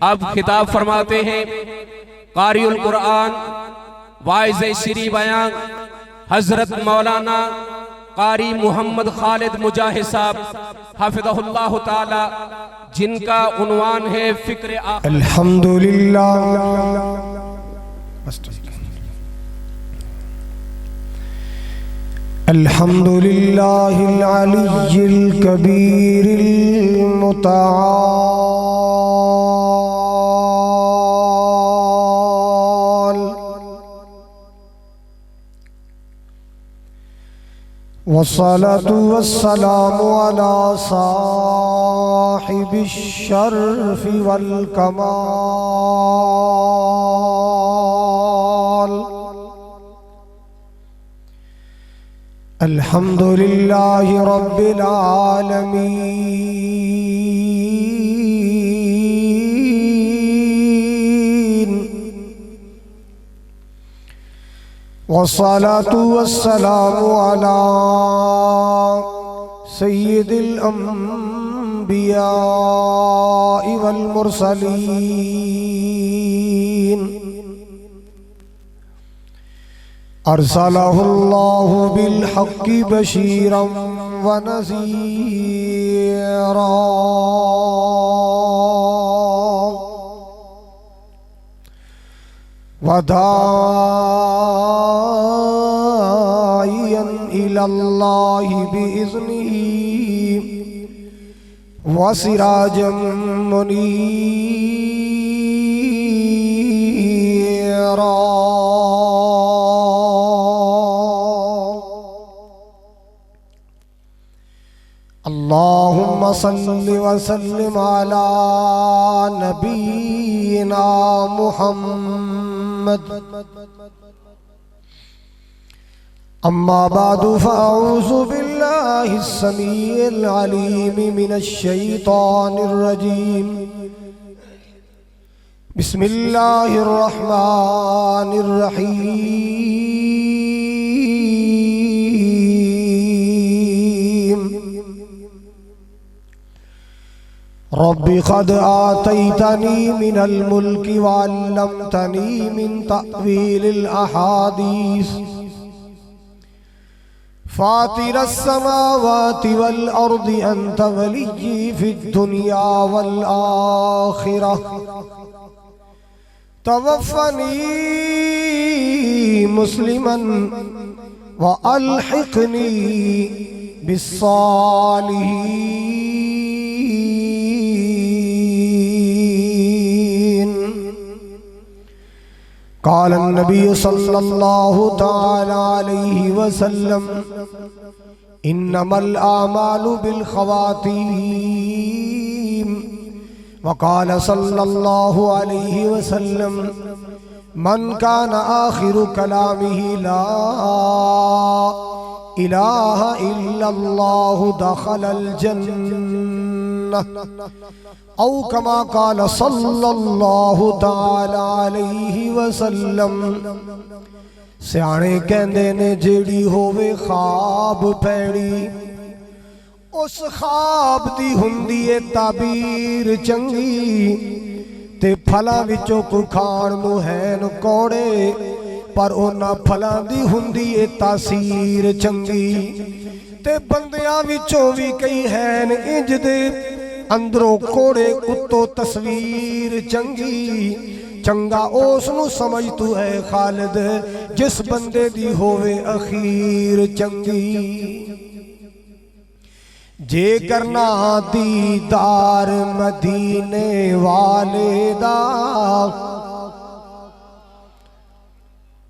اب خطاب فرماتے ہیں قاری القرآن واعظ شری بیان حضرت مولانا قاری محمد خالد مجاہد صاحب حفظہ اللہ تعالی، جن کا عنوان ہے فکر الحمدللہ الحمدللہ العلی الکبیر المتعال والصلاة والسلام على صاحب الشرف والکمال الحمدللہ رب العالمین والصلاة والسلام على سید الانبیاء والمرسلین ارسلہ اللہ بالحق بشیرا ونذیرا وداعیا الی اللہ بإذنہ وسراجا منیرا اللہم صل وسلم علی نبینا محمد اما بعد فاعوذ باللہ السمیع العلیم من الشیطان الرجیم بسم اللہ الرحمن الرحیم رب قد آتیتنی من الملک وعلمتنی من تأویل الاحادیث فاطر السماوات والأرض أنت ولي في الدنيا والآخرة توفني مسلما وألحقني بالصالحين. قال النبي صلى الله تعالى عليه وسلم انما الاعمال بالخواتيم. وقال صلى الله عليه وسلم من كان آخر كلامه لا إله إلا الله دخل الجنة او كما قال صلى الله تعالى عليه وسلم. سیانے کہندے نے جیڑی ہووے خواب پیڑی اس خواب دی ہندی تعبیر چنگی تے پھلاں وچوں کوئی کھان نوں ہین کوڑے پر انہاں پھلاں دی ہندی تاثیر چنگی تے بندیاں وچوں وی کئی ہین انج دے اندروں کوڑے اتو تصویر چنگی. چنگا اس نو سمجھ تو ہے خالد جس بندے دی ہووے اخیر چنگی. جے کرنا دیدار مدینے والے دا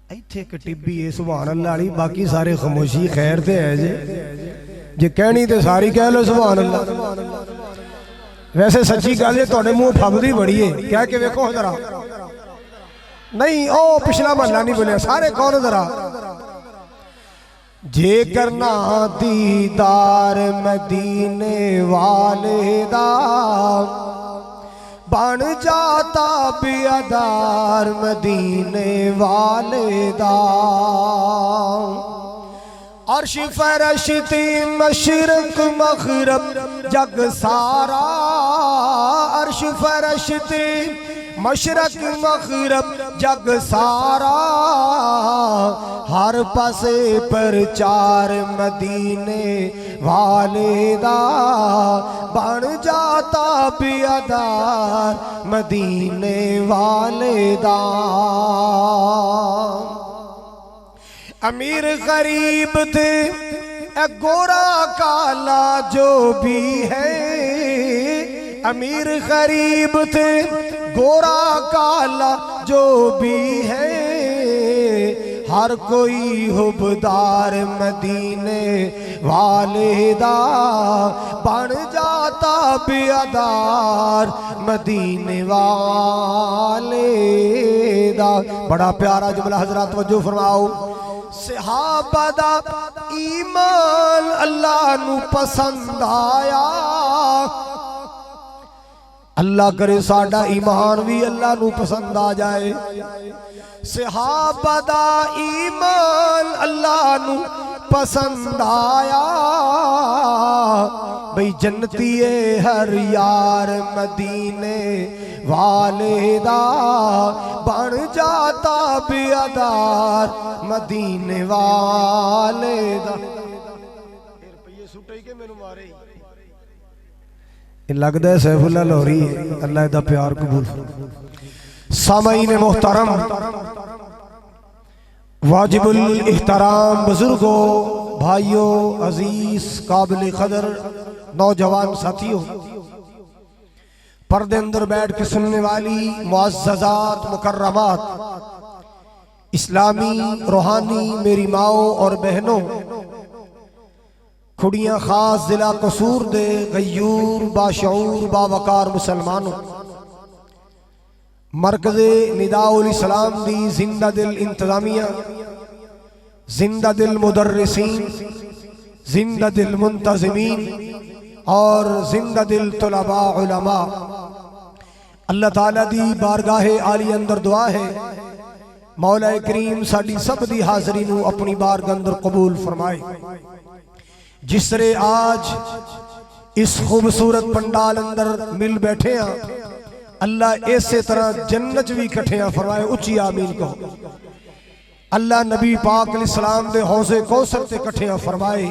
ایتھے ایک ٹبی ہے سبحان اللہ علی باقی سارے خاموشی خیر تے ہے جے کہنی تے ساری کہہ لو سبحان اللہ. ویسے سچی گل ہے تواڈے منہ پھبدی بڑی ہے کہہ کے ویکھو ذرا نہیں او پچھلا محلہ نہیں بولیا سارے کون ذرا. جے کرنا دیدار مدینے والے دا بن جاتا بیادار مدینے والے دا. عرش فرشتی مشرق مغرب جگ سارا عرش عرش فرشتے مشرق مغرب جگ سارا ہر پاسے پرچار مدینے والے دا بن جاتا بیادار مدینے والے دا امیر غریب تھے اے گورا کالا جو بھی ہے امیر غریب تھے گورا کالا جو بھی ہے ہر کوئی حبدار مدینے والے دا بن جاتا بیادار مدینے والے دا۔ بڑا پیارا جملہ حضرات توجہ فرماؤ۔ صحابہ دا ایمان اللہ نو پسند آیا، اللہ کرے ساڈا ایمان بھی اللہ نو پسند آ جائے۔ صحابہ دا ایمان اللہ نو پسند آیا، بھئی جنتی ہے ہر یار مدینے والے دا بن جاتا بیادار مدینے والے دا۔ روپیے سٹے کے میں مارے لگتا ہے سیف اللہ لاہوری ہے، اللہ دا پیار قبول۔ سامعین محترم، واجب الاحترام بزرگوں، بھائیوں، عزیز، قابل قدر نوجوان ساتھیوں، پردے اندر بیٹھ کے سننے والی معززات مکرمات، اسلامی روحانی میری ماؤں اور بہنوں، کھڑیاں خاص ضلع قصور دے غیور باشعور باوقار مسلمانوں، مرکز نداء الاسلام دی زندہ دل انتظامیہ، زندہ دل مدرسین، زندہ دل منتظمین اور زندہ دل طلباء علماء، اللہ تعالیٰ دی بارگاہ عالی اندر دعا ہے مولا کریم ساڈی سب دی حاضری نو اپنی بارگاہ اندر قبول فرمائے۔ جس طرح آج اس خوبصورت پنڈال اندر مل بیٹھے ہیں، اللہ ایسے طرح جنت بھی کٹھیاں فرمائے، اچھی آمین کہو۔ اللہ نبی پاک علیہ السلام دے حوض کوثر تے کٹھیاں فرمائے،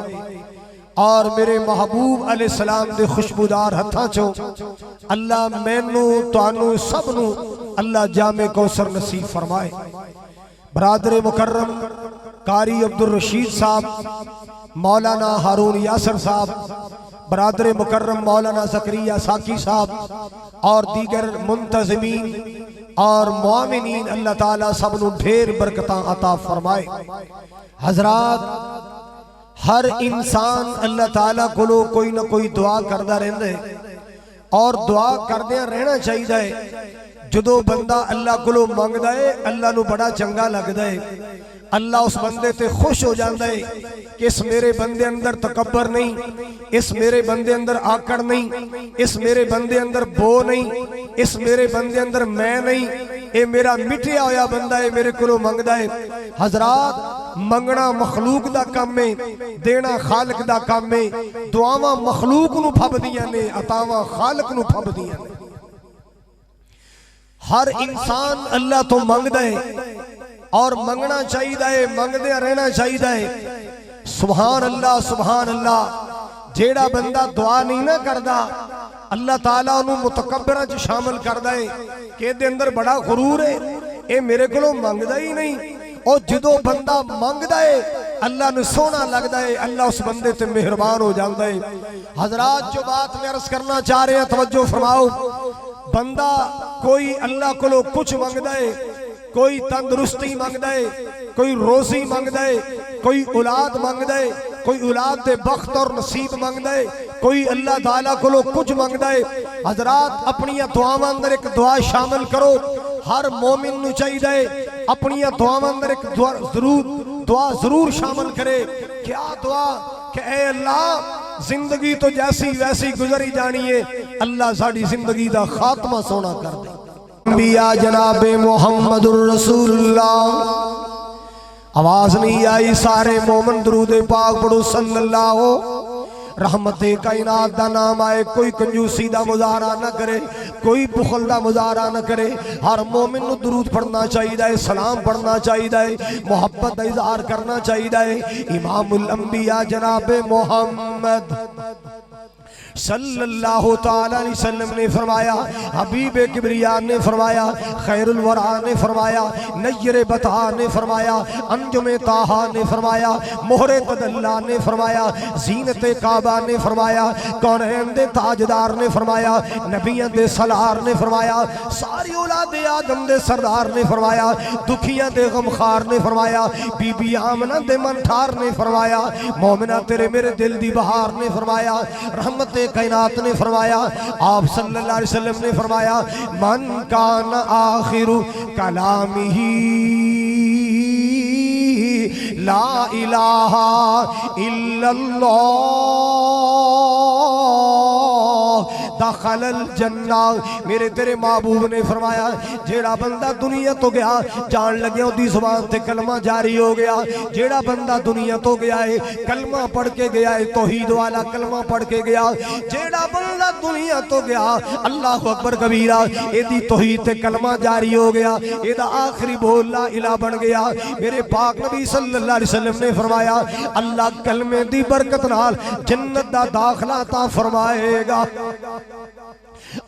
اور میرے محبوب علیہ السلام دے خوشبودار ہتھاں چو اللہ مینو توانو سب نو اللہ جامع کوثر نصیب فرمائے۔ برادر مکرم قاری عبدالرشید صاحب، مولانا ہارون یاسر صاحب، برادر مکرم مولانا زکریا ساکی صاحب اور دیگر منتظمین اور مومنین، اللہ تعالیٰ سب نو ڈھیر برکتاں عطا فرمائے۔ حضرات، ہر انسان اللہ تعالیٰ کو کوئی نہ کوئی دعا کردہ رہندے اور دعا کردے رہنا چاہیے۔ جدو بندہ اللہ کو مانگ دائے اللہ نو بڑا چنگا لگ دائے، اللہ اس بندے تے خوش ہو جاندہ ہے کہ اس میرے بندے اندر تکبر نہیں، اس میرے بندے اندر آکڑ نہیں، اس میرے بندے اندر بو نہیں، اس میرے بندے اندر میں نہیں، اے میرا مٹیا ہویا بندہ ہے، میرے کو منگدہ ہے۔ حضرات، منگنا مخلوق دا کام ہے، دینا خالق دا کام ہے۔ دعاواں مخلوق نو پھب دیاں نے، عطاواں خالق نو پھب دیاں نے۔ ہر انسان اللہ تو منگدہ ہے اور منگنا چاہیے، منگدے رہنا چاہیے۔ سبحان اللہ، سبحان اللہ۔ جیڑا بندہ دعا نہیں نہ کردا، اللہ تعالیٰ انہوں متکبرہ جو شامل کردہ ہے کہ دے اندر بڑا غرور ہے، اے میرے کو منگدہ ہی نہیں۔ اور جدو بندہ منگدہ ہے اللہ نے سونا لگدہ ہے، اللہ اس بندے تے مہربان ہو جاندہ ہے۔ حضرات، جو بات میں عرض کرنا چاہ رہے ہیں توجہ فرماؤ۔ بندہ کوئی اللہ کو کچھ منگدہ ہے، کوئی تندرستی منگدہ ہے، کوئی روزی منگدہ ہے، کوئی اولاد منگدہ ہے، کوئی اولاد دے بخت اور نصیب منگدہ ہے، کوئی اللہ تعالیٰ کو کچھ منگدہ ہے۔ حضرات، اپنی دعاواں اندر ایک دعا شامل کرو۔ ہر مومن نو چاہیے اپنی دعاواں اندر ایک دعا ضرور شامل کرے۔ کیا دعا؟ کہ اے اللہ، زندگی تو جیسی ویسی گزری جانی ہے، اللہ ساڑی زندگی دا خاتمہ سونا کر دے۔ انبیاء جناب محمد الرسول اللہ، آواز نہیں آئی، سارے مومن درود پاک پڑھو صلی اللہ رحمت کائنات دا نام آئے کوئی کنجوسی دا مظاہرہ نہ کرے، کوئی بخل دا مظاہرہ نہ کرے. ہر مومن نو درود پڑھنا چاہیے، سلام پڑھنا چاہیے، محبت دا اظہار کرنا چاہیے. امام الانبیاء جناب محمد صلی اللہ تعالی علیہ وسلم نے فرمایا، حبیب کبریاء نے فرمایا، خیر الورا نے فرمایا، نیر بطا نے فرمایا، انجم طاہا نے فرمایا، مہر تدلہ نے فرمایا، زینت کعبہ نے فرمایا، کونین دے تاجدار نے فرمایا، نبیان دے سالار نے فرمایا، ساری اولاد آدم دے سردار نے فرمایا، دکھیاں دے غمخار نے فرمایا، بی بی آمنہ دے منٹھار نے فرمایا، مومنہ تیرے میرے دل دی بہار نے فرمایا، رحمت کائنات نے فرمایا. آپ صلی اللہ علیہ وسلم نے فرمایا، من کان آخر کلامہ لا الہ الا اللہ دخل الجنہ. میرے تیرے محبوب نے فرمایا، جیڑا بندہ دنیا تو گیا جان لگیا دی زبان تے کلمہ جاری ہو گیا. جیڑا بندہ دنیا تو گیا ہے کلمہ پڑھ کے گیا ہے، توحید والا کلمہ پڑھ کے گیا. جیڑا بندہ دنیا تو گیا اللہ اکبر کبیرہ، اے دی توحید تے کلمہ جاری ہو گیا، اے دا آخری بول لا الہ بن گیا. میرے پاک نبی صلی اللہ علیہ وسلم نے فرمایا، اللہ کلمے دی برکت نال جنت دا داخلہ عطا فرمائے گا.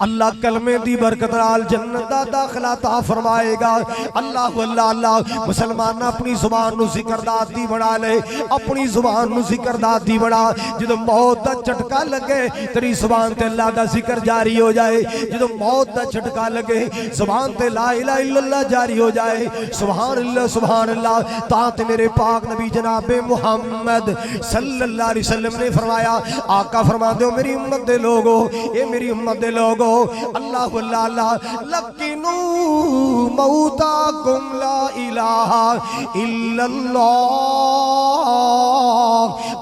اللہ کلمے دی برکت نال جنت دا داخلہ عطا فرمائے گا. اللہ اللہ اللہ. مسلمان اپنی زبان نو ذکر داتی بنا لے، اپنی زبان نو ذکر داتی بنا. جدو موت دا جھٹکا لگے تیری زبان تے اللہ دا ذکر جاری ہو جائے. جدو موت دا جھٹکا لگے زبان تے لا الہ الا اللہ جاری ہو جائے. سبحان اللہ سبحان اللہ. تاں میرے پاک نبی جناب محمد صلی اللہ علیہ وسلم نے فرمایا، آقا فرما دو میری امت دے لوگو، اے میری امت دے لوگو، اللہ اللہ اللہ، لکنو موتاکم لا الہ الا اللہ.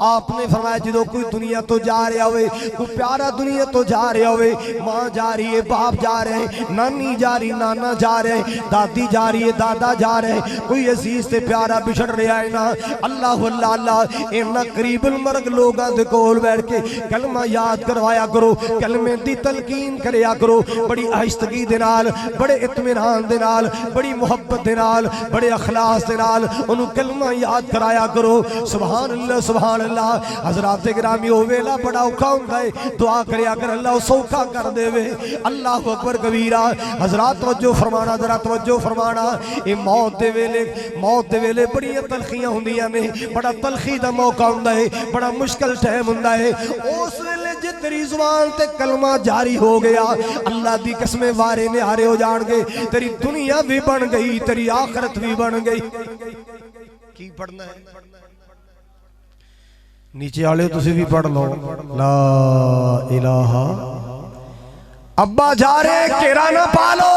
آپ نے فرمایا جدو کوئی دنیا تو جا رہا ہوئے، کوئی پیارا دنیا تو جا رہا ہوئے، ماں جا رہی ہے، باپ جا رہے ہیں، نانی جا رہی نانا جا رہے ہیں، دادی جا رہی ہے دادا جا رہے ہیں، کوئی عزیز تے پیارا بچھڑ رہا ہے نا. اللہ اللہ اللہ. اینا قریب المرگ لوگاں دے کول بیٹھ کے کلمہ یاد کروایا کرو، کلمے دی تلقین کریا کرو، بڑی آہستگی دے نال، بڑے اطمینان دے نال، بڑی محبت دے نال، بڑے اخلاص دے نال انہوں کلمہ یاد کرایا کرو. سبحان اللہ سبحان اللہ. حضرات گرامی ہو ویلا بڑا اوکھا ہوندا ہے، دعا کریا کر اللہ سوکھا کر دے وے. اللہ اکبر کبیرہ. حضرات توجہ فرمانا، ذرا توجہ فرمانا. اے موت دے ویلے بڑی تلخیاں ہوندیاں نے، بڑا تلخی دا موقع ہوندا ہے، بڑا مشکل ٹائم ہوندا ہے. اس ویلے جے تیری زبان تے کلمہ جاری ہو گیا اللہ دی قسمیں وارے نہارے ہو جان گے. تیری دنیا بھی بن گئی، تیری آخرت بھی بن گئی. کی پڑھنا ہے؟ نیچے آلے تسی بھی پڑھ لو، لا الہ. ابا جا رہے کیرا نہ پالو،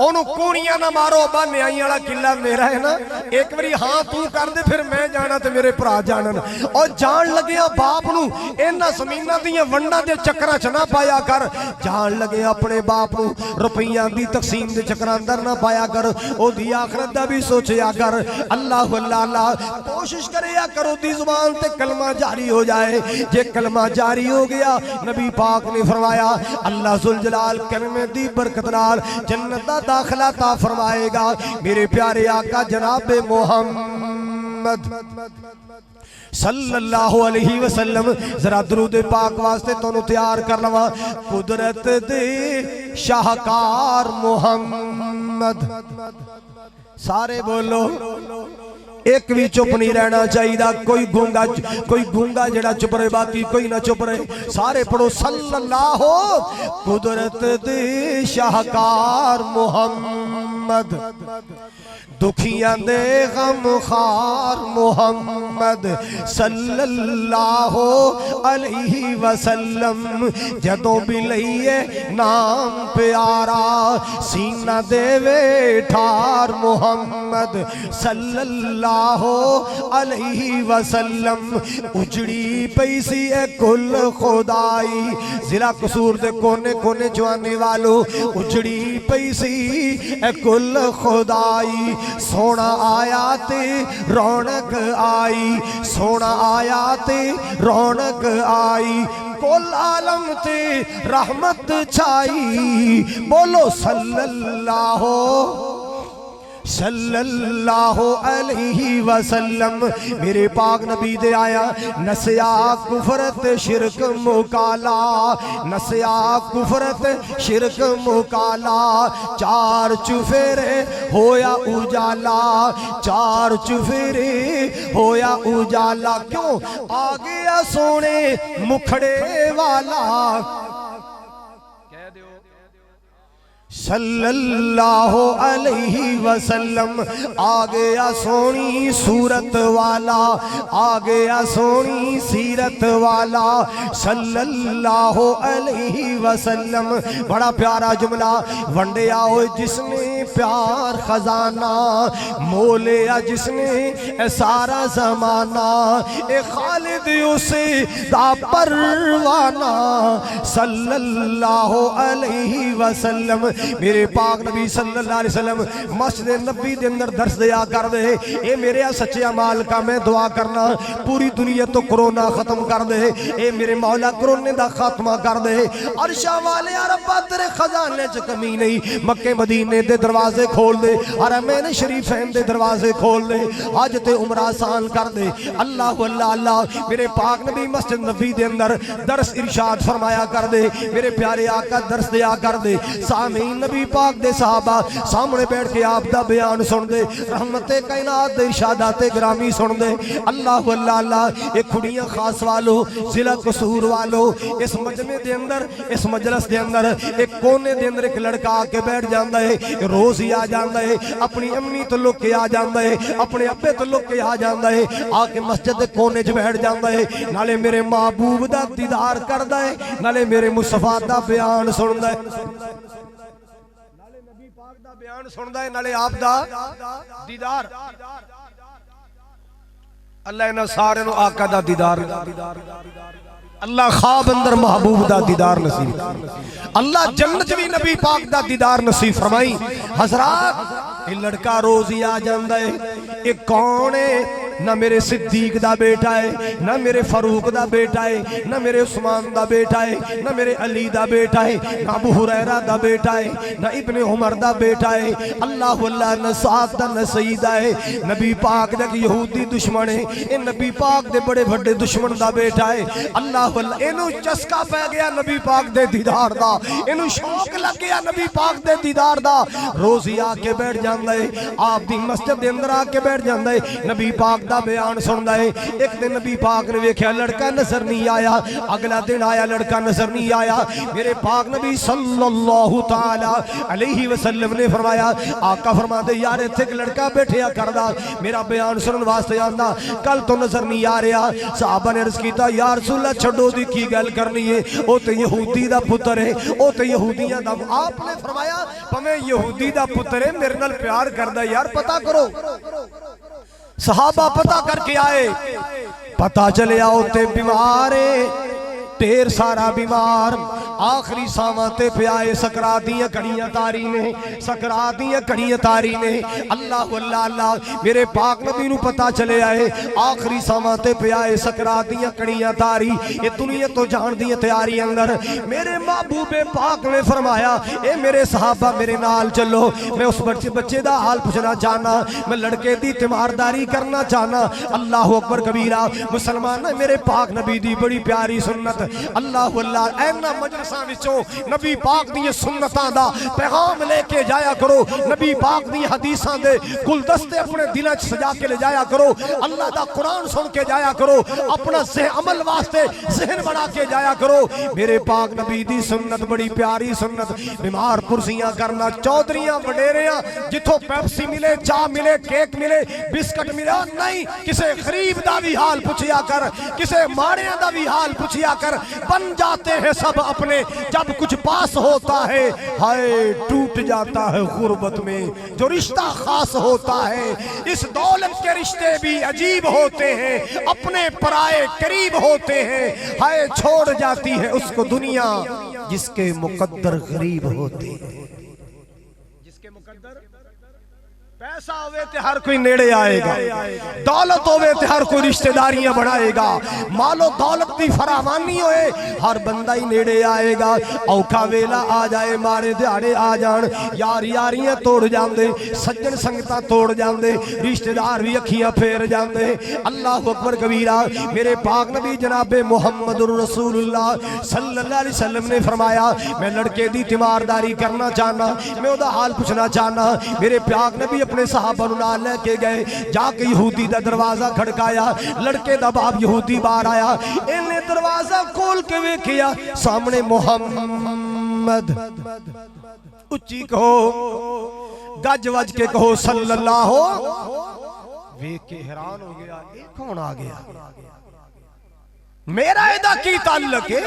انہوں کونیاں نہ مارو. ابا نیائی والا قلعہ میرا ہے نا، ایک باری ہاں تو کر دے پھر میں جانا تے میرے بھرا جانن. اور جان لگیا باپ نو اینا زمیناں دیاں ونڈاں دے چکراں چ نہ پایا کر. جان لگے اپنے باپ نو روپیاں دی تقسیم دے چکراں اندر نہ پایا کر، او دی آخرت دا بھی سوچیا کر. اللہ اللہ اللہ. کوشش کریا کرو دی زبان تے کلمہ جاری ہو جائے. جے کلمہ جاری ہو گیا نبی پاک نے فرمایا اللہ ذوالجلال کلمے دی برکت نال جنت دا داخلہ تا فرمائے گا. میرے پیارے آقا جناب محمد صلی اللہ علیہ وسلم ذرا درود پاک واسطے تو تیار کر لوا. قدرت دے شاہکار محمد. سارے بولو، ایک بھی چپ نہیں رہنا چاہیے. کوئی گونگا جڑا چپ رہے، باقی کوئی نہ چپ رہے. سارے پڑھو صلی اللہ. قدرت دے شاہکار محمد، دکھیاں دے غم خار محمد صلی اللہ علیہ وسلم. جدوں بھی لئیے نام پیارا سینہ دے وے ٹھار محمد صلی اللہ علیہ وسلم. اجڑی پیسی اے کل خدائی، ضلع قصور دے کونے کونے جوانے والو اجڑی پیسی اے کل خدائی. سونا آیا تے رونق آئی، سونا آیا تے رونق آئی، کل عالم تے رحمت چھائی، بولو صلی اللہ علیہ وسلم۔ میرے پاک نبی دے آیا نسیا کفرت شرک مکالا، نسیا کفرت شرک مکالا، چار چفیرے ہویا اجالا، چار چفیرے ہویا اجالا، کیوں آ گیا سونے مکھڑے والا، صلی اللہ علیہ وسلم، آ گیا سونی صورت والا، آ گیا سونی سیرت والا، صلی اللہ علیہ وسلم۔ بڑا پیارا جملہ، ونڈیا ہوئے جس نے پیار خزانہ، مولیا جس نے اے سارا زمانہ، اے خالد اسے دا پروانہ، صلی اللہ علیہ وسلم۔ میرے پاک نبی صلی اللہ علیہ وسلم مسجد نبی دے اندر درس دیا کر دے، اے میرے سچے اعمال کا میں دعا کرنا پوری دنیا تو کرونا ختم کر دے، اے میرے مولا کرونے دا خاتمہ کر دے، عرشہ والے ربا تیرے خزانے چ کمی نہیں، مکے مدینے دے دروازے کھول دے، حرمین شریفین دے دروازے کھول دے، آج تے عمرہ آسان کر دے، اللہ اللہ اللہ۔ میرے پاک نبی مسجد نبی دے اندر درس ارشاد فرمایا کر دے، میرے پیارے آقا درس دیا کر دے، سامعین نبی پاک دے صحابہ سامنے بیٹھ کے آپ دا بیان سن دے، رحمت کائنات دے ارشادات گرامی سن دے، اللہ اللہ اللہ۔ ایک کھڑیاں خاص والو، ضلع قصور والو، اس مجمع دے اندر، اس مجلس دے اندر ایک کونے دے اندر ایک لڑکا آ کے بیٹھ جاندہ ہے، روز ہی آ جاندہ ہے، اپنی امی تو لک کے آ جاندہ ہے، اپنے ابے تو لک کے آ جاندہ ہے، آ کے مسجد دے کونے چ بیٹھ جاندہ ہے، نالے میرے محبوب دا دیدار کردہ ہے، نالے میرے مصطفیٰ دا بیان سندہ ہے، بیان سندا ہے، نالے آپ دا دیدار۔ اللہ انہاں سارے نو آقا دا دیدار، اللہ خواب اندر محبوب دا دیدار نصیب، اللہ جنت بھی نبی پاک دا دیدار نصیب فرمائی۔ حضرات یہ لڑکا روز ہی آ جاندہ ہے، ایک کون ہے؟ نہ میرے صدیق دا بیٹا ہے، نہ میرے فاروق دا بیٹا ہے، نہ میرے عثمان دا بیٹا ہے، نہ میرے علی دا بیٹا ہے، نہ ابو ہریرہ دا بیٹا ہے، نہ ابن عمر دا بیٹا ہے، اللہ اللہ، نہ سعد دا نہ سیدہ ہے، نبی پاک دا یہودی دشمن ہے، اے نبی پاک دے بڑے بڑے دشمن دا بیٹا ہے، اللہ اللہ۔ انہوں چسکا پہ گیا نبی پاک دے دیدار دا، انہوں شوق لگ گیا نبی پاک دے دیدار دا، روز ہی آ کے بیٹھ جاندہ ہے، آپ دی مسجد دے اندر آ کے بیٹھ جاندہ ہے، نبی پاک دا بیان سندا ہے۔ ایک دن نبی پاک نے ویکھیا لڑکا نظر نہیں آیا، اگلا دن آیا لڑکا نظر نہیں آیا، میرے پاک نبی صلی اللہ تعالی علیہ وسلم نے فرمایا، آقا فرماتے یار ایتھے ایک لڑکا بیٹھیا کردا میرا بیان سنن واسطے آندا، کل تو نظر نہیں آ رہا۔ صحابہ نے عرض کیتا یا رسول اللہ چھڈو دی کی گل کرنی ہے، او تے یہودی دا پتر ہے، او تے یہودیاں دا۔ آپ نے فرمایا پویں یہودی دا پتر ہے میرے نال پیار کردا یار پتہ کرو۔ صحابہ پتہ کر کے آئے، پتہ چلے آؤ تے بیمارے، ڈھیر سارا بیمار، آخری ساماتے پہ آئے، سکراتیاں کڑیاں تاری نے، سکراتیاں کڑیاں تاری نے، اللہ اللہ اللہ۔ میرے پاک نبی نو پتہ چلے آئے، آخری ساماتے پہ آئے، سکراتیاں کڑیاں تاری، یہ دنیا تو جان دی تیاری اندر۔ میرے محبوب پاک نے فرمایا اے میرے صحابہ میرے نال چلو، میں اس بچے دا حال پوچھنا چاہنا، میں لڑکے دی تیمارداری کرنا چاہنا۔ اللہ اکبر کبیرہ، مسلمان میرے پاک نبی دی بڑی پیاری سنت، اللہ اللہ۔ اینا مجلساں وچوں نبی پاک دی سنتاں دا پیغام لے کے جایا کرو، نبی پاک دی حدیثاں دے گلدستے اپنے دلوں چ سجا کے لے جایا کرو، اللہ دا قرآن سن کے جایا کرو، اپنا عمل واسطے ذہن بنا کے جایا کرو۔ میرے پاک نبی دی سنت بڑی پیاری سنت، بیمار پرسیاں کرنا، چودھریاں وڈیریاں جتھوں پیپسی ملے، چاہ ملے، کیک ملے، بسکٹ ملے، نہیں کسے غریب دا بھی حال پوچھیا کر، کسے ماڑیاں دا بھی حال پوچھیا کر، بن جاتے ہیں سب اپنے جب کچھ پاس ہوتا ہے، ہائے ٹوٹ جاتا ہے غربت میں جو رشتہ خاص ہوتا ہے۔ اس دولت کے رشتے بھی عجیب ہوتے ہیں، اپنے پرائے قریب ہوتے ہیں، ہائے چھوڑ جاتی ہے اس کو دنیا جس کے مقدر غریب ہوتے ہیں، جس کے مقدر پیسہ ہوئے تے ہر کوئی نیڑے آئے گا، دولت ہوئے تے ہر کوئی رشتہ داریاں بڑھائے گا، مال و دولت دی فراوانی ہوئے ہر بندہ ہی نیڑے آئے گا، اوکھا ویلا آ جائے مارے دیہاڑے آ جان یار یاریاں توڑ جاندے، سجن سنگتاں توڑ جاندے، رشتہ دار بھی اکھیاں پھیر جاندے۔ اللہ اکبر کبیرہ۔ میرے پاک نبی جناب محمد رسول اللہ صلی اللہ علیہ وسلم نے فرمایا میں لڑکے دی تیمارداری کرنا چاہنا، میں او دا حال پوچھنا چاہنا۔ میرے پاک نبی اپنے صحابہ نال لے کے گئے، جا کے یہودی دا دروازہ کھڑکایا، لڑکے دا باپ یہودی باہر آیا، انہیں دروازہ کھول کے ویکھیا سامنے محمد، اچھی کہو گج وج کے کہو صلی اللہ ہو، ویکھ کے حیران ہو گیا یہ کون آ گیا، میرا ایدہ کی تعلق ہے،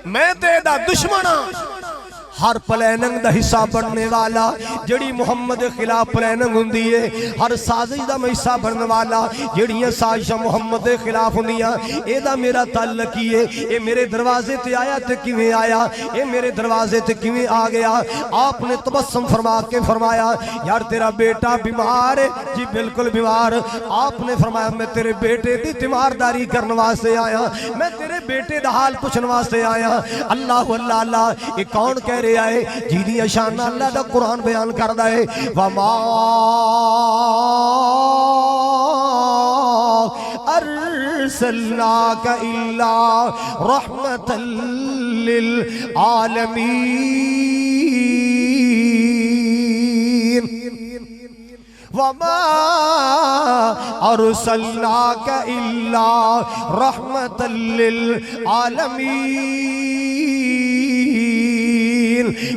میں تے ایدہ دشمنہ، ہر پلیننگ دا حصہ بڑھنے والا جڑی محمد خلاف پلیننگ ہوندی ہے، ہر سازش دا میں حصہ بڑھنے والا جڑیاں سازشہ محمد خلاف ہوندیاں، اے دا میرا تعلق ہی ہے، اے میرے دروازے تے آیا تے کیویں آیا، اے میرے دروازے تے کیویں آ گیا۔ آپ نے تبسم فرما کے فرمایا یار تیرا بیٹا بیمار ہے، جی بالکل بیمار۔ آپ نے فرمایا میں تیرے بیٹے دی تیمارداری کرنے واسطے آیا، میں تیرے بیٹے دا حال پوچھنے واسطے آیا۔ اللہ اللہ اللہ، یہ کون کہہ رہے آئے جی دی شان اللہ دا قرآن بیان کردہ ہے وَمَا أَرْسَلْنَاكَ إِلَّا رَحْمَةً لِّلْعَالَمِينَ وَمَا أَرْسَلْنَاكَ إِلَّا رَحْمَةً لِّلْعَالَمِينَ۔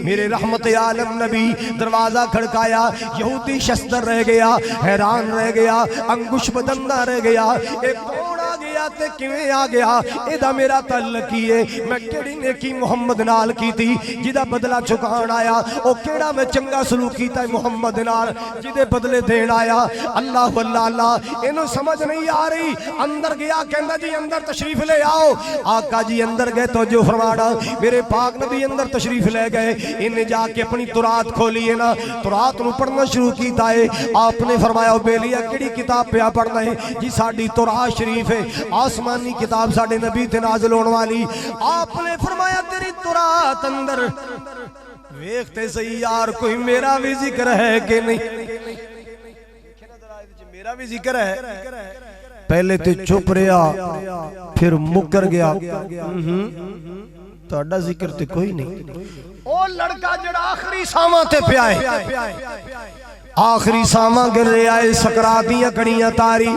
میرے رحمت عالم نبی دروازہ کھڑکایا، یہودی شستر رہ گیا، حیران رہ گیا، انگوش بدندہ رہ گیا، ایک کون آ گیا تے کیویں آ گیا، ایدہ میرا تعلق ہی ہے، میں کیڑی نیکی محمد نال کی تھی جدہ بدلہ چکان آیا، او کیڑا میں چنگا سلوک کیتا ہے محمد نال جدے بدلے دین آیا۔ اللہ اللہ اللہ، انہوں سمجھ نہیں آ رہی، اندر گیا کہندہ جی اندر تشریف لے آؤ، آقا جی اندر گئے تو جو فرمانا، میرے پاک نبی اندر تشریف لے گئے، انہیں جا کے اپنی تورات کھولی ہے نا، تورات نو پڑھنا شروع کیتا ہے۔ آپ نے فرمایا بیلیا کیڑی کتاب پہ پڑھنا ہے، جی ساڑھی تورات شریف ہے، آسمانی کتاب ساڑھے نبی تے نازل ہونے والی۔ آپ نے فرمایا تیری تورات اندر ویکھتے صحیح یار کوئی میرا بھی ذکر ہے کہ نہیں، میرا بھی ذکر ہے، پہلے تے چپ رہا پھر مکر گیا، تہاڈا ذکر تے کوئی نہیں۔ او لڑکا جڑا آخری ساواں تے پیا ہے، آخری ساواں گر رہا ہے، سکراتیاں کڑیاں تاری،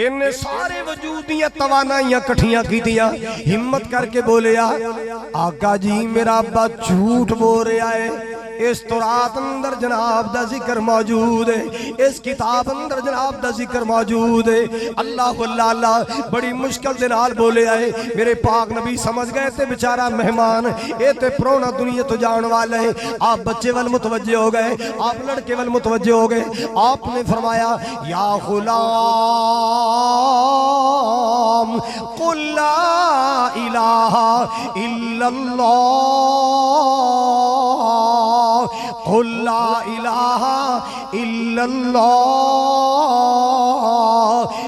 انہیں سارے وجودیاں توانائیاں کٹھیاں کی دیا، ہمت کر کے بولیا آقا جی میرا ابا جھوٹ بول رہا ہے، اس تورات اندر جناب دا ذکر موجود ہے، اس کتاب اندر جناب دا ذکر موجود ہے۔ اللہ اللہ اللہ، بڑی مشکل دے نال بولے آئے، میرے پاک نبی سمجھ گئے تے بچارہ مہمان، اے تے پرونا دنیا تو جان والا ہے۔ آپ بچے وال متوجہ ہو گئے، آپ لڑکے وال متوجہ ہو گئے، آپ نے فرمایا یا غلام قل لا الہ الا اللہ، قل لا الہ الا اللہ،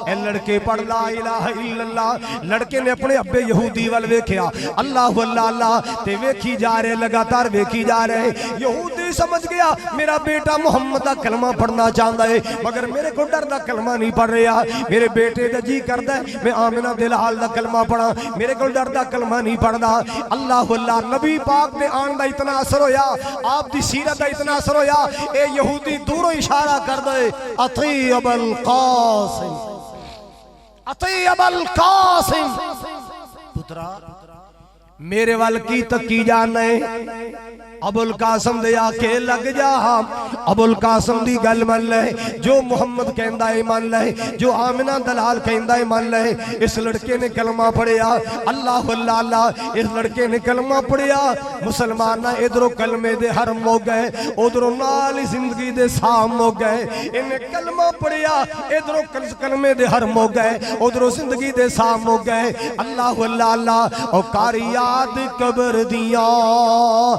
اے لڑکے پڑھ لا الہ الا اللہ۔ لڑکے نے اپنے ابے یہودی وال ویکھیا، اللہ اللہ اللہ تے ویکھی جا رہے، لگاتار ویکھی جا رہے، یہودی سمجھ گیا میرا بیٹا محمد دا کلمہ پڑھنا چاہتا ہے مگر میرے کو ڈر دا کلمہ نہیں پڑھ رہا، میرے بیٹے دا جی کردہ ہے میں آمنہ دلال دا کلمہ پڑھا، میرے کو ڈر دا کلمہ نہیں پڑھ دا۔ اللہ اللہ، نبی پاک نے آن دا اتنا اثر ہویا، آپ دی سیرت دا اتنا اثر ہویا، اے یہودی دوروں اشارہ کر دے اطیع ابا القاسم، اطیع ابا القاسم، پترا میرے وال کی تکی جانے، ابو القاسم دے آکے لگ جا، ابو القاسم دی گل من لے، جو محمد کہندہ ہے من لے، جو آمنہ دلال کہندہ ہے من لے۔ اس لڑکے نے کلمہ پڑھیا، اللہ اللہ اللہ، اس لڑکے نے کلمہ پڑھیا، مسلمانہ ادھروں کلمے دے حرم ہو گئے، ادھروں نالی زندگی دے سام ہو گئے، انہیں کلمہ پڑھیا، ادھروں کلمے دے حرم ہو گئے، ادھروں زندگی دے سام ہو گئے۔ اللہ اللہ اللہ، او کاری یاد قبر دیاں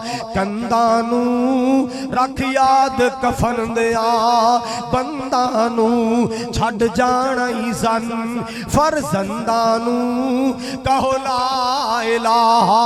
ਚੰਦਾਂ ਨੂੰ ਰੱਖ ਯਾਦ ਕਫਨ ਦਿਆਂ ਬੰਦਾਂ ਨੂੰ ਛੱਡ ਜਾਣਾ ਹੀ ਸਨ ਫਰਜ਼ੰਦਾਂ ਨੂੰ ਕਹੋ ਲਾ ਇਲਾਹਾ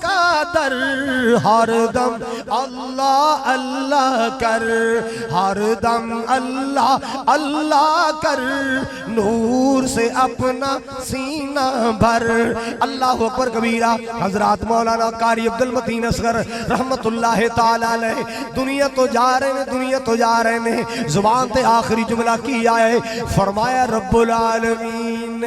کا در ہر دم اللہ اللہ کر ہر دم اللہ اللہ کر نور سے اپنا سینہ بھر اللہ اکبر کبیرہ حضرات مولانا قاری عبد المتین اصغر رحمت اللہ تعالی علیہ دنیا تو جا رہے ہیں زبان تے آخری جملہ کیا ہے فرمایا رب العالمین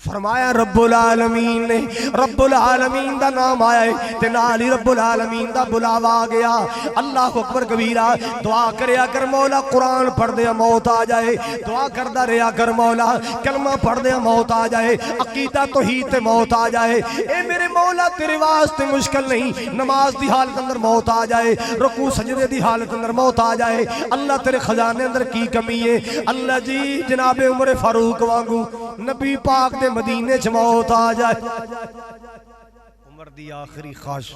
فرمایا رب العالمین نے رب العالمین دا نام آیا ہے تے نالی رب العالمین دا بلاوا آ گیا اللہ اکبر کبیرہ دعا کریا کر مولا قرآن پڑھ دیا موت آ جائے دعا کردہ رہیا کر مولا کلمہ پڑھ دیا موت آ جائے عقیدہ توحید تے موت آ جائے اے میرے مولا تیرے واسطے مشکل نہیں نماز دی حالت اندر موت آ جائے رکوع سجدے دی حالت اندر موت آ جائے اللہ تیرے خزانے اندر کی کمی ہے اللہ جی جناب عمر فاروق وانگو نبی پاک دے مدینے چ موت آ جائے عمر دی آخری خواہش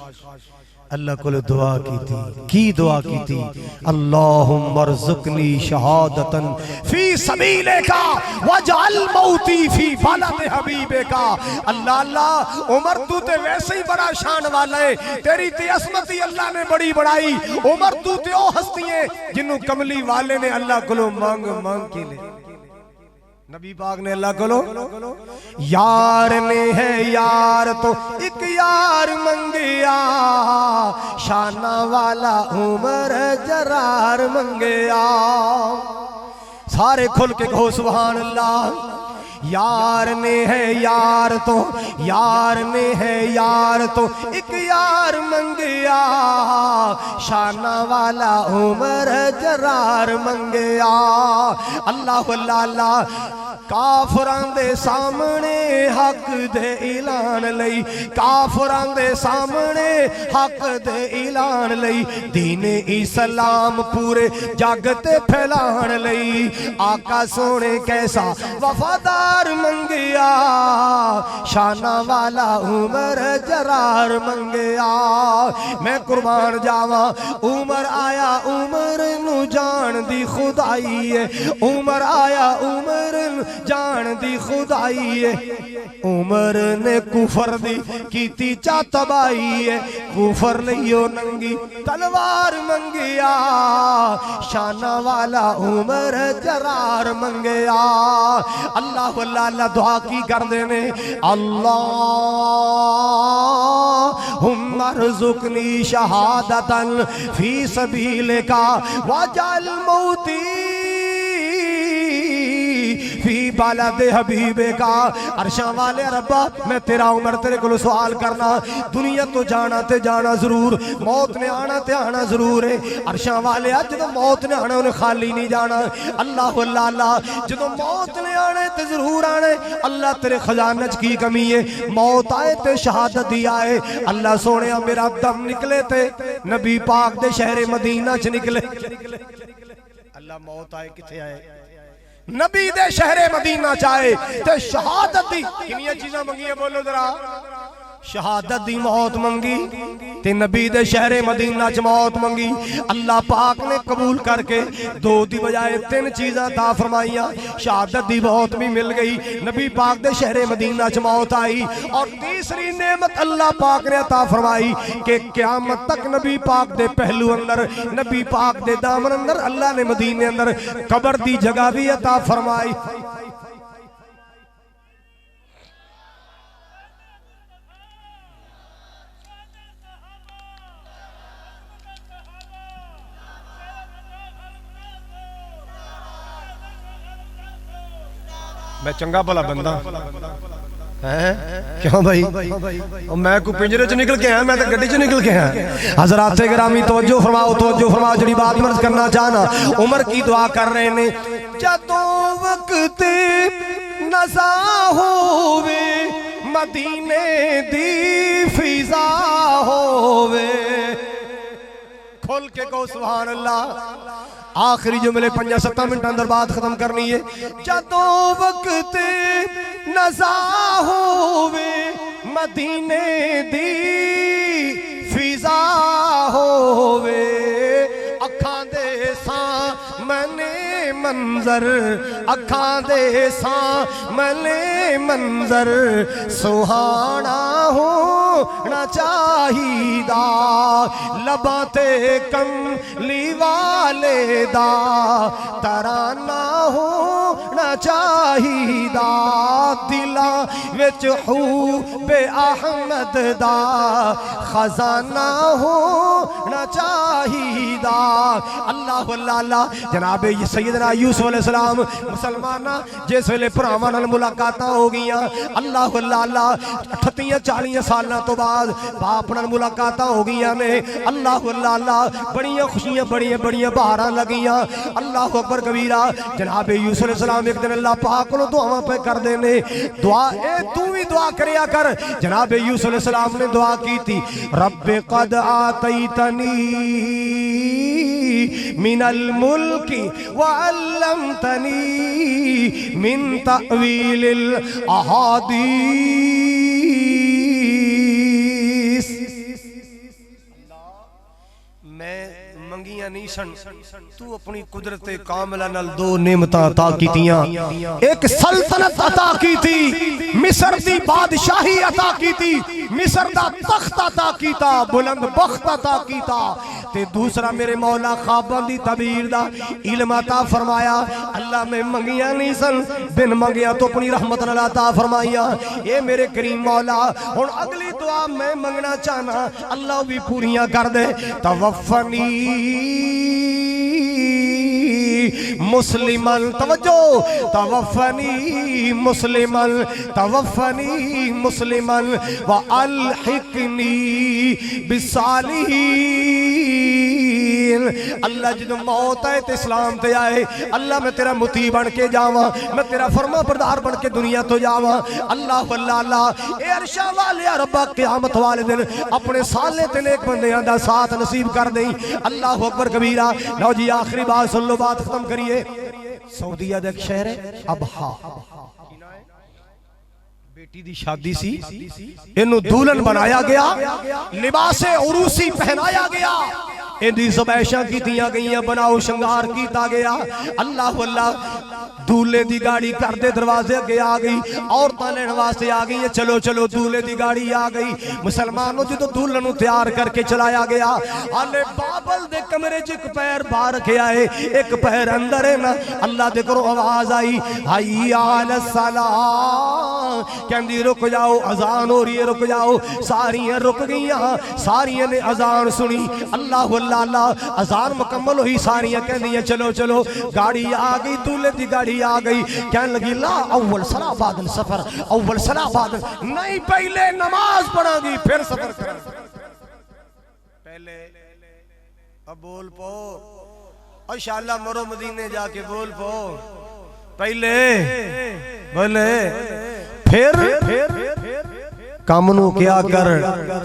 اللہ کو دعا کی تھی اللہم ارزقنی شہادتاً فی سبیلکا وجعل موتی فی بلد حبیبکا اللہ اللہ عمر تو تے ویسے ہی بڑا شان والا ہے تیری تے عظمتی اللہ نے بڑی بڑائی عمر تو تے او ہستی ہیں جنہوں کملی والے نے اللہ کو مانگ کے لے نبی پاک نے اللہ کلو یار نے ہے یار تو ایک یار منگیا شانہ والا عمر جرار منگیا سارے کھل کے کہو سبحان اللہ یار نے ہے یار تو ایک یار منگیا شانہ والا عمر جرار منگیا اللہ اللہ اللہ کافران دے سامنے حق دے اعلان لئی کافران دے سامنے حق دے اعلان لئی دین اسلام پورے جاگتے پھیلان لئی آقا سونے کیسا وفادار منگیا شانہ والا عمر جرار منگیا میں قربان جاوا عمر آیا عمر نو جان دی خدائی ہے عمر آیا عمر جان دی خدائی ہے عمر نے کفر دی کیتی چا تبائی ہے کفر لیو ننگی تلوار منگیا شانہ والا عمر جرار منگیا اللہ اللہ اللہ دعا کی کر دینے اللہم ارزقنی شہادتاً فی سبیلکا وجعل موتی فی بلد حبیبکا عرشاں والے ربا میں تیرا عمر تیرے کو سوال کرنا دنیا تو جانا تے جانا ضرور موت نے آنا تے آنا ضرور ہے عرشاں والے جدو موت نے آنا انہیں خالی نہیں جانا اللہ اللہ اللہ جدو موت نے آنے تے ضرور آنے اللہ تیرے خزانچ کی کمی ہے موت آئے تے شہادت دی آئے اللہ سونے میرا دم نکلے تے نبی پاک دے شہر مدینہ چ نکلے اللہ موت آئے کتھے آئے نبی دے شہر مدینہ چاہے تے شہادت دی کنیا چیزاں منگی ہے بولو ذرا شہادت دی موت منگی تے نبی دے شہر مدینہ چ موت منگی اللہ پاک نے قبول کر کے دو دی بجائے تین چیزاں عطا فرمائیاں شہادت دی موت بھی مل گئی نبی پاک دے شہر مدینہ چ موت آئی اور تیسری نعمت اللہ پاک نے عطا فرمائی کہ قیامت تک نبی پاک دے پہلو اندر نبی پاک دے دامن اندر اللہ نے مدینے اندر قبر دی جگہ بھی عطا فرمائی میں چنگا بھلا بندہ کیوں بھائی میں کو پنجرے چ نکل کے آیا میں تو گڈی چ نکل کے آیا حضرات گرامی توجہ فرماؤ جڑی بات مرض کرنا چاہنا عمر کی دعا کر رہے نے جدوں وقت نزا ہووے مدینے دی فضا ہووے کھول کے کہو سبحان اللہ آخری جملے 5-7 منٹ اندر بات ختم کرنی ہے جدوں وقت نزا ہووے مدینے دی فضا ہووے اکھاں دے سامنے منظر اکھاں دے سامنے منظر سہانا ہونا چاہیدا لباں تے کملی والے دا ترانہ ہونا چاہیدا دلاں وچ حب احمد دا خزانہ ہونا چاہیدا اللہ اللہ جناب سیدنا یوسف علیہ السلام مسلمانہ جس ویلے بھراواں نال ملاقاتاں ہو گئیاں اللہ اللہ 38-40 سالاں تو بعد باپ نال ملاقاتاں ہو گئیاں نے اللہ اللہ بڑیاں خوشیاں بڑیاں بہاراں لگیاں اللہ اکبر کبیرہ جناب یوسف علیہ السلام ایک دن اللہ پاک کو دعاواں پہ کر دینے دعا اے تو بھی دعا کریا کر جناب یوسف علیہ السلام نے دعا کی تھی رب قد آتیتنی من الملک وعلمتنی من تأویل الاحادیث میں منگیاں نہیں سن تو اپنی قدرت کاملہ نال دو نعمتاں عطا کیتیاں ایک سلطنت عطا کی تھی مصر دی بادشاہی عطا کی تھی مصر دا تخت عطا کیتا بلند بخت عطا کیتا تے دوسرا میرے مولا خواباں دی تعبیر دا علم عطا فرمایا اللہ میں منگیاں نہیں سن بن منگیا تو اپنی رحمت نال عطا فرمایا اے میرے کریم مولا ہن اگلی دعا میں منگنا چاہنا اللہ بھی پوریاں کر دے توفنی مسلمان توجہ توفنی مسلمان وَأَلْحِقْنِي بِالصَّالِحِينَ اللہ جدو موت آئے تے اسلام تے آئے اللہ میں تیرا مطیع بن کے جاواں میں تیرا فرما بردار بن کے دنیا تو جاواں اللہ اللہ اے عرشہ والے ربا قیامت والے دن اپنے سالے تے نیک بندیاں دا ساتھ نصیب کر دیں اللہ اکبر کبیرہ لو جی آخری بات سن لو بات ختم کریے سعودیہ دے ایک شہر ہے ابہا بیٹی دی شادی سی انہوں دولن بنایا گیا لباس عروسی پہنایا گیا اندھی زبیشاں کی دیا گئیاں بناؤ شنگار کیتا گیا اللہ اللہ دولے دی گاڑی کر دے دروازے اگے آ گئی عورتاں لینے واسطے آ گئی چلو چلو دولے دی گاڑی آ گئی مسلمانوں جدو دولنوں تیار کر کے چلایا گیا آلے بابل دے کمرے چک پیر باہر رکھے آئے ایک پیر اندر ہے نا اللہ دے کرو آواز آئی حی علی الصلاۃ کہندی رک جاؤ اذان ہو رہی ہے رک جاؤ ساریاں رک گئیاں ساریاں نے اذان سنی اللہ اللہ اذان مکمل ہوئی ساریاں کہندیاں چلو چلو گاڑی آ گئی دولے دی گاڑی آ گئی کہنے لگی لا اول صلاح بعد السفر اول صلاح بعد نہیں پہلے نماز پڑھا گی پھر سفر کریں پہلے اب بول پو انشاءاللہ مرو مدینے جا کے بول پو پہلے بولے پھر کام نو کیا کر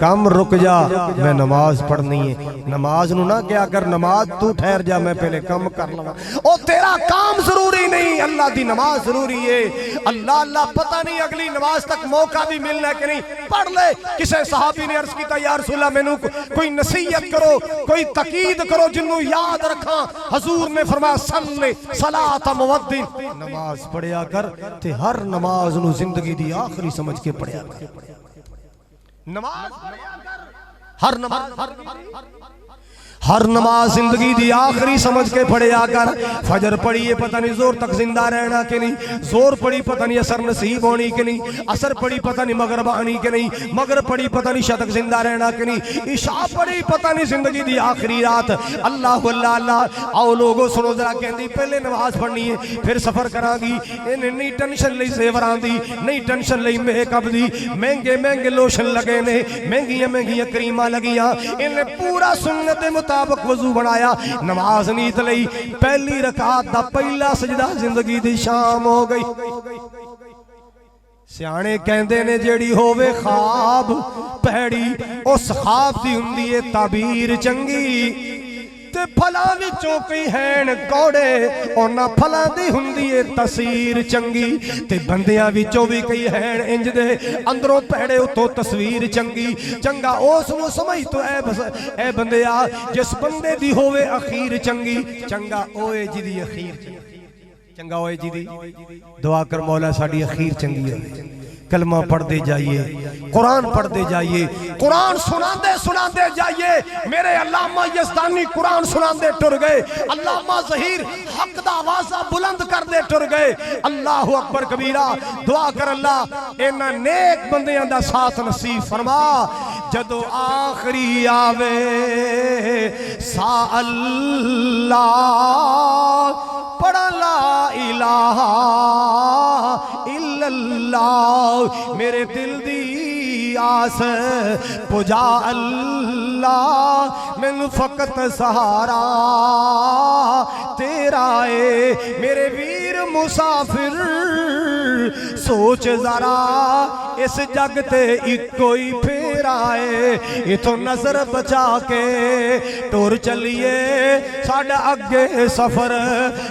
کام رک جا میں نماز پڑھنی ہے نماز نو نہ کیا کر نماز تو ٹھہر جا میں پہلے کام کر لگا او تیرا کام ضروری نہیں اللہ دی نماز ضروری ہے اللہ اللہ پتہ نہیں اگلی نماز تک موقع بھی ملنا ہے کہ نہیں پڑھ لے کسے صحابی نے عرض کیتا یا رسول اللہ میں نو کوئی نصیحت کرو کوئی تقید کرو جنہوں یاد رکھاں حضور نے فرمایا صلی صلاۃ مودن نماز پڑھیا کر تے ہر نماز نو زندگی دی آخری سمجھ کے پڑھیا کر نماز ہر نماز زندگی دی آخری سمجھ کے پڑھیا کر فجر پڑھیے پتہ نہیں زور تک زندہ رہنا کہ نہیں زور پڑھی پتہ نہیں اثر نصیب ہونی کہ نہیں اثر پڑھی پتہ نہیں مغرب آنی کہ نہیں مغرب پڑھی پتہ نہیں شتک زندہ رہنا کہ نہیں عشاء پڑھی پتہ نہیں زندگی دی آخری رات اللہ اللہ اللہ آؤ لوگوں سنو ذرا کہندی پہلے نماز پڑھنی ہے پھر سفر کراں گی انہیں نہیں ٹنشن لئی زیوراں دی نہیں ٹنشن لئی میک اپ دی مہنگے مہنگے لوشن لگے نے مہنگیاں کریماں لگیاں انہیں پورا سنت مطابق وضو بنایا نماز نیت لئی پہلی رکعت دا پہلا سجدہ زندگی دی شام ہو گئی سیانے کہندے نے جیڑی ہووے خواب پہڑی اس خواب دی ہوندی ہے تعبیر چنگی تے پھلاں وچوں کئی ہین کوڑے اونا پھلاں دی ہوندی ہے تصویر چنگی تے بندیاں وچوں بھی کئی ہین انج دے اندروں پیڑے اتوں تصویر چنگی چنگا اس نو سمجھ تو اے بندیا جس بندے دی ہووے اخیر چنگی چنگا اوے جی دی اخیر چنگی چنگا ہوئے جی دی دعا کر مولا ساڑی اخیر چنگی ہوئے کلمہ پڑھ دے جائیے قرآن پڑھ دے جائیے قرآن سنان دے جائیے میرے علامہ یزدانی قرآن سنان دے ٹر گئے علامہ ظہیر حق دا آوازہ بلند کر دے ٹر گئے اللہ اکبر کبیرہ دعا کر اللہ اینا نیک بندیاں دا ساتھ نصیب فرما جدو آخری آوے سا اللہ پڑھا لا الہ الا اللہ میرے دل دی آس پجا اللہ من فقط سہارا تیرا اے میرے ویر مسافر سوچ ذرا اس جگ تے ایک کوئی پھر آئے یہ تو نظر بچا کے ٹور چلیے ساڑھا اگے سفر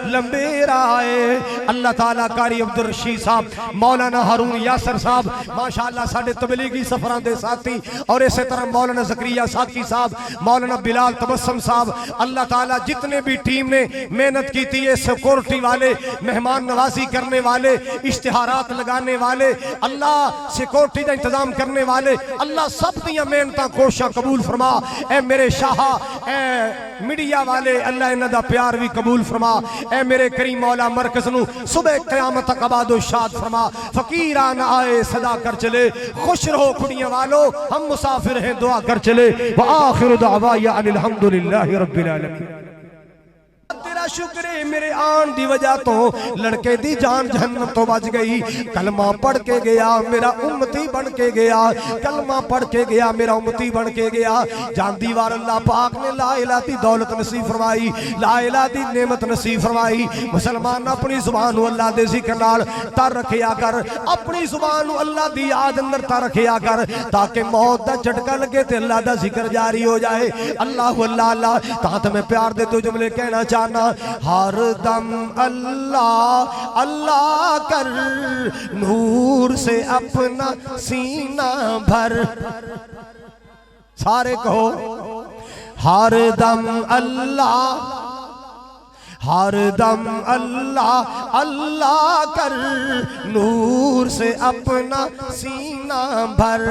لمبے رائے اللہ تعالیٰ قاری عبدالرشید صاحب مولانا ہارون یاسر صاحب ماشاءاللہ ساڑھے تبلیغی سفران دے ساتھی اور اسی طرح مولانا زکریہ ساکی صاحب مولانا بلال تبسم صاحب اللہ تعالیٰ جتنے بھی ٹیم نے محنت کی تھی یہ سیکورٹی والے مہمان نوازی کرنے والے اشتہارات لگانے والے اللہ سیکورٹی دا انتظام کرنے والے اللہ سب دیا محنتاں کوشاں قبول فرما اے میرے شاہا اے میڈیا والے اللہ انہاں دا پیار بھی قبول فرما اے میرے کریم مولا مرکز نو صبح قیامت تک آباد و شاد فرما فقیران آئے صدا کر چلے خوش رہو کھڑیاں والو ہم مسافر ہیں دعا کر چلے وآخر دعوایا ان الحمدللہ رب العالمین تیرا شکر ہے میرے آن دی وجہ تو لڑکے دی جان جہنم تو بچ گئی کلمہ پڑھ کے گیا میرا امتی بن کے گیا کلمہ پڑھ کے گیا میرا امتی بن کے گیا جان دیوار اللہ پاک نے لا الہ دی دولت نصیب فرمائی لا الہ دی نعمت نصیب فرمائی مسلمان اپنی زبانو اللہ دے ذکر نال تر رکھیا کر اپنی زبانو اللہ دی یاد اندر تر رکھیا کر تاکہ موت دا جھٹکا لگے تے اللہ دا ذکر جاری ہو جائے اللہ اللہ اللہ تاں میں پیار دے تو جملے کہنا چاہنا ہر دم اللہ اللہ کر نور سے اپنا سینہ بھر سارے کہو ہر دم اللہ ہر دم اللہ اللہ کر نور سے اپنا سینہ بھر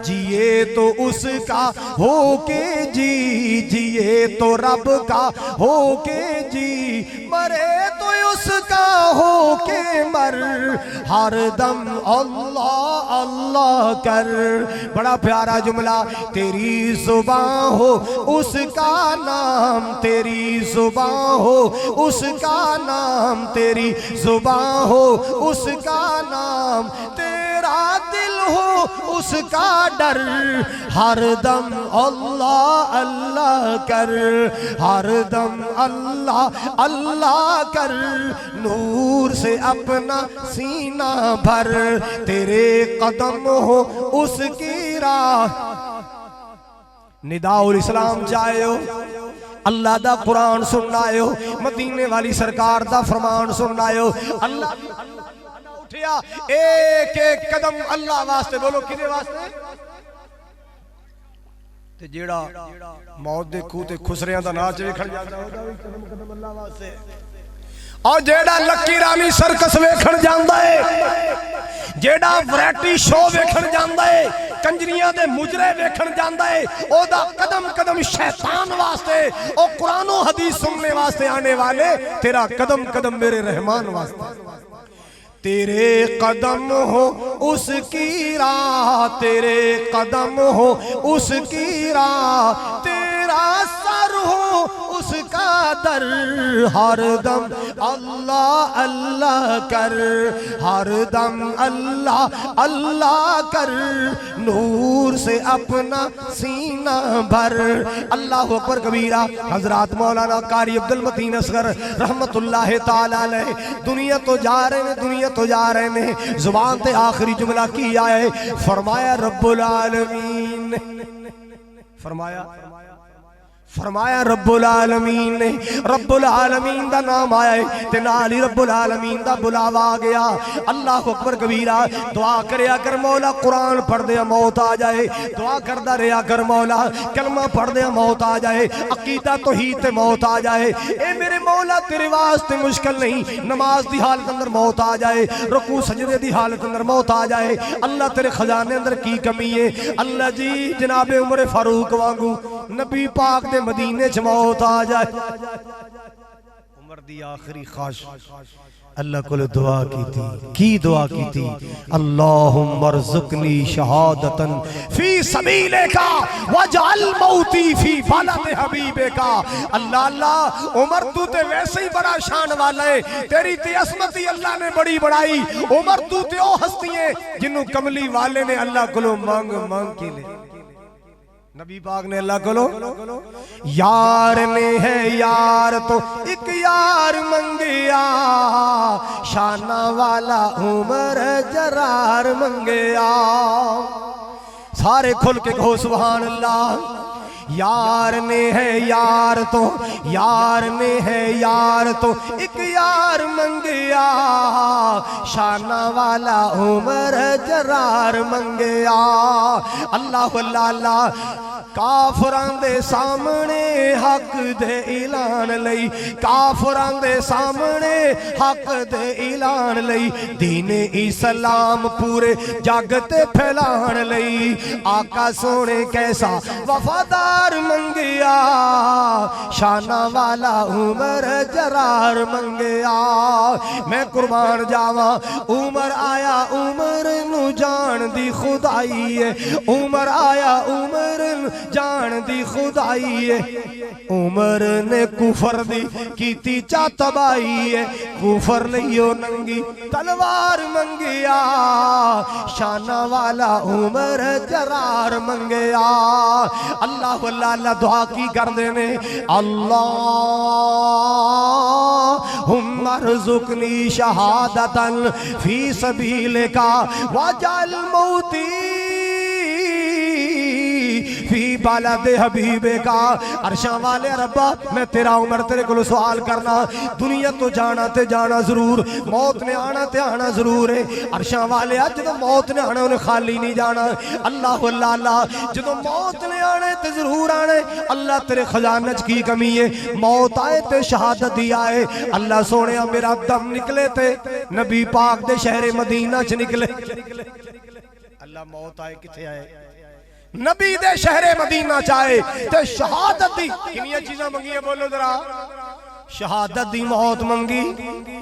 جیے تو اس کا ہو کے جی جیے تو رب کا ہو کے جی مرے تو اس کا ہو کے مر ہر دم اللہ اللہ کر بڑا پیارا جملہ تیری زبان ہو اس کا نام تیری زبان ہو اس کا نام تیری زبان ہو اس کا نام تیرا دل ہو اس کا ڈر ہر دم اللہ اللہ کر ہر دم اللہ اللہ کر نور سے اپنا سینہ بھر تیرے قدم ہو اس کی راہ نداء الاسلام جائے ہو اللہ دا قرآن سننا ہے ہو مدینے والی سرکار دا فرمان سننا ہے ہو اللہ اٹھیا ایک ایک قدم اللہ واسطے بولو کنے واسطے تے جیڑا موت دے کھو تے خسریاں دا ناچ ویکھن جاندا ہوگا وی قدم قدم اللہ واسطے اور جیڑا لکی رانی سرکس ویکھن جاندا ہے جیڑا ویرائٹی شو ویکھن جاندا ہے کنجریاں دے مجرے ویکھن جاندا ہے او دا قدم قدم شیطان واسطے او قرآن و حدیث سننے واسطے آنے والے تیرا قدم قدم میرے رحمان واسطے تیرے قدم ہو اس کی راہ تیرے قدم ہو اس کی راہ تیرا سر ہو اس کا در ہر دم اللہ اللہ کر ہر دم اللہ اللہ کر نور سے اپنا سینہ بھر اللہ اکبر کبیرہ حضرات مولانا قاری عبدالمتین اصغر رحمت اللہ تعالی علیہ دنیا تو جا رہے ہیں زبان تے آخری جملہ کیا ہے فرمایا رب العالمین فرمایا رب العالمین نے، رب العالمین دا نام آیا ہے تے نال ہی رب العالمین دا بلاوا آ گیا۔ اللہ اکبر کبیرہ، دعا کریا کر مولا قرآن پڑھ دیا موت آ جائے، دعا کردہ رہیا کر مولا کلمہ پڑھ دیا موت آ جائے، عقیدہ توحید تے موت آ جائے۔ اے میرے مولا تیرے واسطے مشکل نہیں، نماز دی حالت اندر موت آ جائے، رکوع سجدے دی حالت اندر موت آ جائے، اللہ تیرے خزانے اندر کی کمی ہے؟ اللہ جی جناب عمر فاروق وانگو نبی پاک دے مدینے چ موت آ جائے۔ عمر دی آخری خواہش اللہ کو دعا کی دعا کی تھی، اللہم ارزقنی شہادتا فی سبیلک واجعل موتی فی بلد حبیبک۔ اللہ اللہ عمر تو تے ویسے ہی بڑا شان والا ہے، تیری تے عظمتی اللہ نے بڑی بڑائی، عمر تو تے او ہستی ہیں جنہوں کملی والے نے اللہ کو مانگ مانگ کے لے۔ نبی پاک نے اللہ کو یار نے ہے یار تو ایک یار منگیا، شانہ والا عمر جرار منگیا۔ سارے کھل کے کہو سبحان اللہ۔ یار نے ہے یار تو، یار نے ہے یار تو ایک یار منگیا، شانہ والا عمر جرار منگیا۔ اللہ اللہ اللہ، کافران دے سامنے حق دے اعلان لئی، کافران دے سامنے حق دے اعلان لئی، دین اسلام پورے جگ تے پھیلان لئی، آقا سونے کیسا وفادار منگیا، شانہ والا عمر جرار منگیا۔ میں قربان جاواں، عمر آیا عمر نو جان دی خدائی ہے، عمر آیا عمر جان دی خدائی ہے، عمر نے کفر دی کیتی چا تبائی ہے، کفر لیو ننگی تلوار منگیا، شانہ والا عمر جرار منگیا۔ اللہ اللہ اللہ دعا کی کر دینے، اللہم ارزقنی شہادتا فی سبیلک واجعل موتی فی بلد حبیبک۔ عرشاں والے ربا میں تیرا عمر تیرے کو سوال کرنا، دنیا تو جانا تے جانا ضرور، موت نے آنا تے آنا ضرور ہے۔ عرشاں والے جدو موت نے آنا انہیں خالی نہیں جانا۔ اللہ اللہ اللہ، جدو موت نے آنے تے ضرور آنے، اللہ تیرے خزانہ چ کی کمی ہے؟ موت آئے تے شہادت دی آئے، اللہ سونے میرا دم نکلے تے نبی پاک دے شہر مدینہ چ نکلے۔ اللہ موت آئے کتھے آئے؟ نبی دے شہر مدینہ چاہے تے شہادت دی کنیاں چیزاں منگی ہے؟ بولو ذرا۔ شہادت دی موت منگی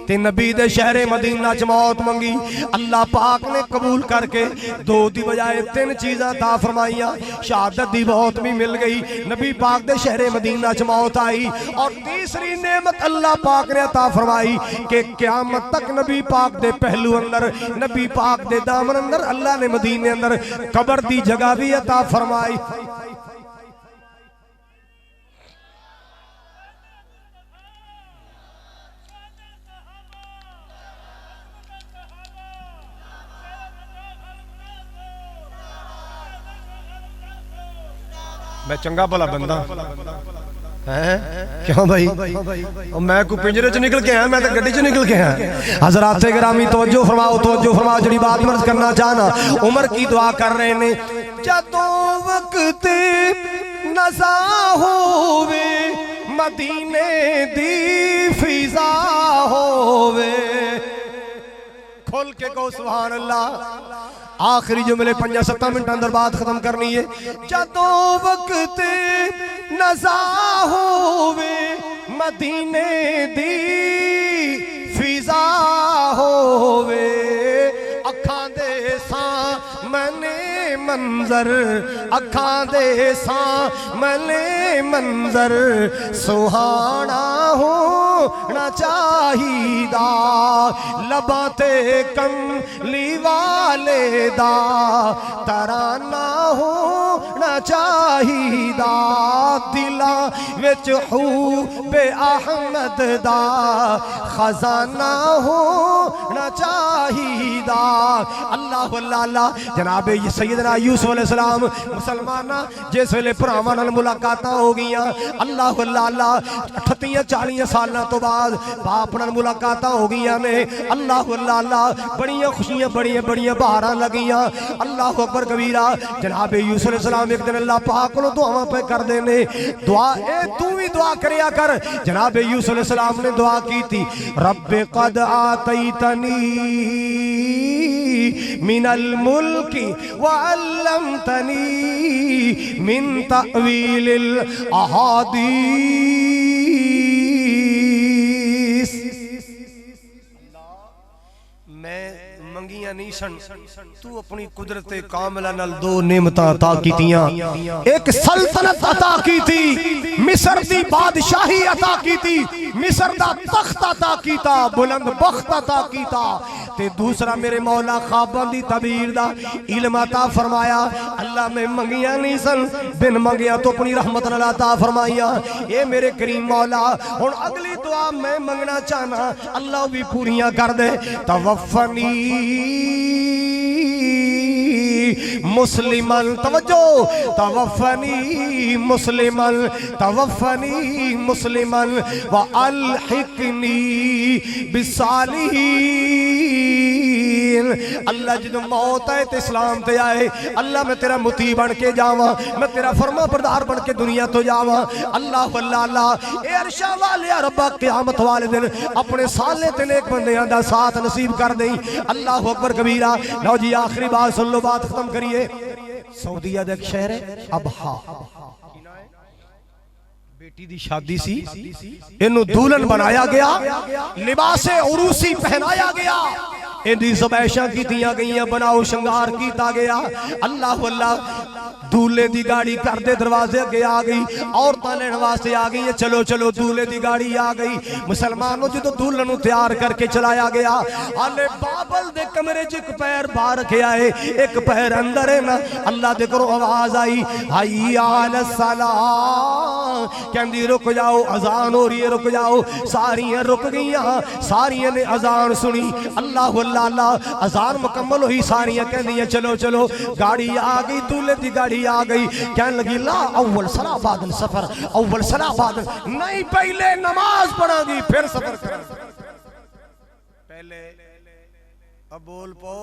تے نبی دے شہر مدینہ چ موت منگی، اللہ پاک نے قبول کر کے دو دی بجائے تین چیزاں عطا فرمائیاں۔ شہادت دی موت بھی مل گئی، نبی پاک دے شہر مدینہ چ موت آئی، اور تیسری نعمت اللہ پاک نے عطا فرمائی کہ قیامت تک نبی پاک دے پہلو اندر، نبی پاک دے دامن اندر اللہ نے مدینے اندر قبر دی جگہ بھی عطا فرمائی۔ میں چنگا بھلا بندہ کیوں بھائی؟ میں کوئی پنجرے چ نکل کے آیا، میں تو گڈی چ نکل کے آیا۔ حضرات گرامی توجہ فرماؤ، توجہ فرماؤ، جڑی بات مرض کرنا چاہنا، عمر کی دعا کر رہے نے، جدوں وقت نزا ہووے مدینے دی فضا ہووے۔ کھول کے کہو سبحان اللہ۔ آخری جملے 5-7 منٹ اندر بات ختم کرنی ہے۔ جدوں وقت نزا ہووے مدینے دی فضا ہووے، اکھاں دے سامنے منظر، اکھاں دے سامنے منظر سہانا ہو ہونا چاہیدا لباں تے کملی والے دا ترانہ ہونا چاہیدا دلاں وچ حب احمد دا خزانہ ہونا چاہیدا اللہ اللہ جناب سیدنا یوسف علیہ السلام مسلمانہ جس ویلے بھراواں نال ملاقاتاں ہو گئیاں اللہ اللہ 38-40 سالاں تو بعد باپ نال ملاقاتاں ہو گئیاں نے اللہ اللہ بڑیاں خوشیاں بڑیاں بہاراں لگیاں اللہ اکبر کبیرہ جناب یوسف علیہ السلام ایک دن اللہ پاک کو دعاواں پہ کر دینے دعا اے تو بھی دعا کریا کر جناب یوسف علیہ السلام نے دعا کی تھی رب قد آتیتنی من الملک وعلمتنی من تأویل الاحادیث میں منگیاں نہیں سن تو اپنی قدرت کاملہ نال دو نعمتاں عطا کیتیاں ایک سلطنت عطا کی تھی مصر دی بادشاہی عطا کی تھی مصر دا تخت عطا کیتا بلند بخت عطا کیتا تے دوسرا میرے مولا خواباں دی تعبیر دا علم عطا فرمایا اللہ میں منگیاں نہیں سن بن منگیاں تو اپنی رحمت نال عطا فرمایا اے میرے کریم مولا ہن اگلی دعا میں منگنا چاہنا اللہ بھی پوریاں کر دے توفنی مسلمان توجہ توفنی مسلمان وَأَلْحِقْنِي بِالصَّالِحِينَ اللہ جدو موت ہے تے اسلام تے آئے اللہ میں تیرا مطیع بن کے جاواں میں تیرا فرما بردار بن کے دنیا تو جاواں اللہ اللہ اے عرشہ والے ربا قیامت والے دن اپنے سالے تے نیک بندیاں دا ساتھ نصیب کر دیں اللہ اکبر کبیرہ لو جی آخری بات سن لو بات ختم کریے سعودیہ دے ایک شہر ہے ابہا بیٹی دی شادی سی انہوں دولن بنایا گیا لباس عروسی پہنایا گیا اندھی زبیشاں کی دیا گئیاں بناؤ شنگار کیتا گیا اللہ اللہ دولے دی گاڑی کر دے دروازے اگے آ گئی عورتاں لین واسطے آ گئی چلو چلو دولے دی گاڑی آ گئی مسلمانوں جدو دولن تیار کر کے چلایا گیا آلے بابل دے کمرے چک پیر باہر کے آئے ایک پیر اندر ہے نا اللہ دے کرو آواز آئی حی علی الصلاۃ کہندی رک جاؤ اذان ہو رہی ہے رک جاؤ ساریاں رک گئیاں ساریاں نے اذان سنی اللہ اللہ اذان مکمل ہوئی ساریاں کہندیاں چلو چلو گاڑی آ گئی دولے دی گاڑی آ گئی کہنے لگی لا اول صلاح بعد السفر اول صلاح بعد نہیں پہلے نماز پڑھا گی پھر سفر کریں پہلے اب بول پو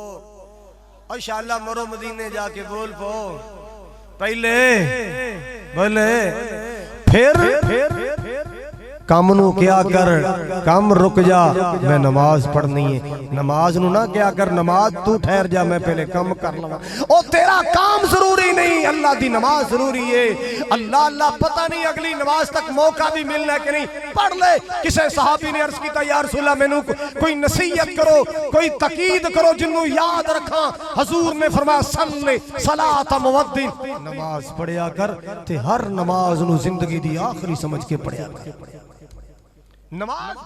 انشاءاللہ مرو مدینے جا کے بول پو پہلے بولے پھر کام نو کیا کر کام رک جا میں نماز پڑھنی ہے نماز نو نہ کیا کر نماز تو ٹھہر جا میں پہلے کام کر لگا او تیرا کام ضروری نہیں اللہ دی نماز ضروری ہے اللہ پتہ نہیں اگلی نماز تک موقع بھی ملنا ہے کہ نہیں پڑھ لے کسے صحابی نے عرض کیتا یا رسول اللہ میں نو کوئی نصیحت کرو کوئی تقید کرو جنو یاد رکھاں حضور نے فرمایا صلی صلاۃ مودع نماز پڑھیا کر تے ہر نماز نو زندگی دی آخری سمجھ کے پڑھیا کر نماز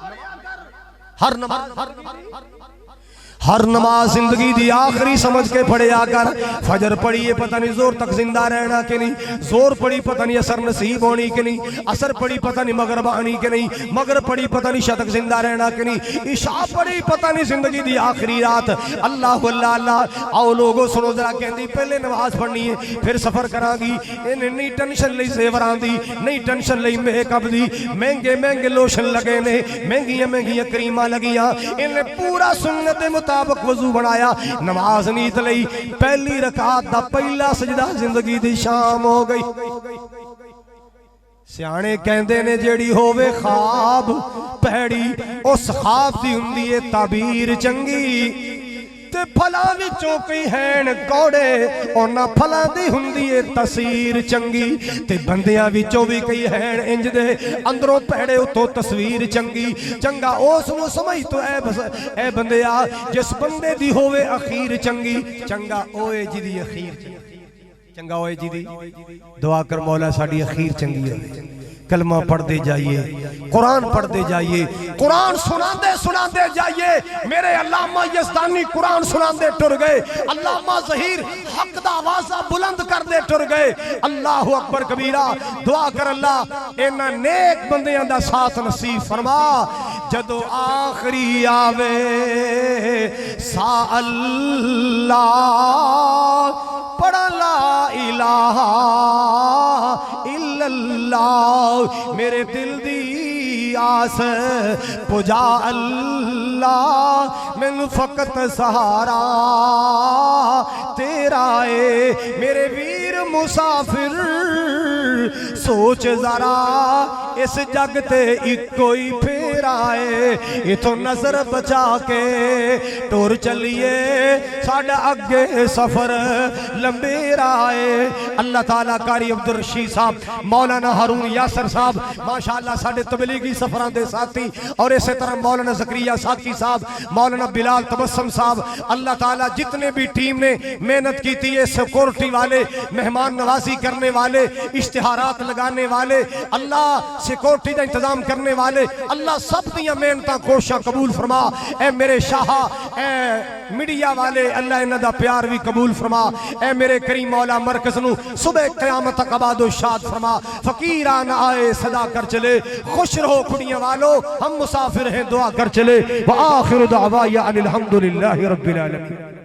ہر نماز زندگی دی آخری سمجھ کے پڑھیا کر فجر پڑھیے پتہ نہیں زور تک زندہ رہنا کہ نہیں زور پڑھی پتہ نہیں اثر نصیب ہونی کہ نہیں اثر پڑھی پتہ نہیں مغرب آنی کہ نہیں مغرب پڑھی پتہ نہیں شتک زندہ رہنا کہ نہیں عشاء پڑھی پتہ نہیں زندگی دی آخری رات اللہ اللہ آؤ لوگوں سنو ذرا کہندی پہلے نماز پڑھنی ہے پھر سفر کراں گی انہیں نہیں ٹینشن لئی زیوران دی نہیں ٹینشن لئی میک اپ دی مہنگے لوشن لگے نے مہنگیاں کریماں لگیاں انہیں پورا سنت مطابق وضو بنایا نماز نیت لئی پہلی رکعت دا پہلا سجدہ زندگی دی شام ہو گئی سیانے کہندے نے جیڑی ہووے خواب پہڑی اس خواب دی ہوندی ہے تعبیر چنگی تے پھلاں وچوں کئی ہین کوڑے اونا پھلاں دی ہوندی ہے تصویر چنگی تے بندیاں وچوں بھی کئی ہین انج دے اندروں پیڑے اتوں تصویر چنگی چنگا اس نو سمجھ تو اے بندیا جس بندے دی ہووے اخیر چنگی چنگا اوے جی دی اخیر چنگا ہوئے جی دی دعا کر مولا ساڑی اخیر چنگی ہوئے کلمہ پڑھتے جائیے، قرآن پڑھتے جائیے، قرآن سناندے جائیے۔ میرے علامہ یزدانی قرآن سناندے ٹر گئے، علامہ ظہیر حق دا آوازہ بلند کر دے ٹر گئے۔ اللہ اکبر کبیرہ۔ دعا کر اللہ انہاں نیک بندیاں دا ساتھ نصیب فرما۔ جدو آخری آوے سا اللہ پڑھا لا الہ الا اللہ، میرے دل دی آس پجا اللہ، میں فقط سہارا تیرا ہے۔ میرے ویر مسافر سوچ ذرا اس جگ تے ایک کوئی پھیرا ہے، یہ تو نظر بچا کے ٹور چلیے، ساڑھا اگے سفر لمبے رائے۔ اللہ تعالیٰ قاری عبدالرشید صاحب، مولانا ہارون یاسر صاحب ماشاءاللہ ساڑھے تبلیغی سفران دے ساتھی، اور اسی طرح مولانا زکریہ ساتھی صاحب، مولانا بلال تبسم صاحب، اللہ تعالیٰ جتنے بھی ٹیم نے محنت کی تھی، سیکورٹی والے، مہمان نوازی کرنے والے، اشتہارات لگانے والے، اللہ سیکورٹی کا انتظام کرنے والے، اللہ سب دیاں محنتاں کوشاں قبول فرما۔ اے میرے شاہ، اے میڈیا والے، اللہ انہاں دا پیار بھی قبول فرما۔ اے میرے کریم مولا مرکز نو صبح قیامت تک آباد و شاد فرما۔ فقیران آئے صدا کر چلے، خوش رہو کھڑیاں والو، ہم مسافر ہیں دعا کر چلے۔ وآخر دعوایا ان الحمدللہ رب العالمین۔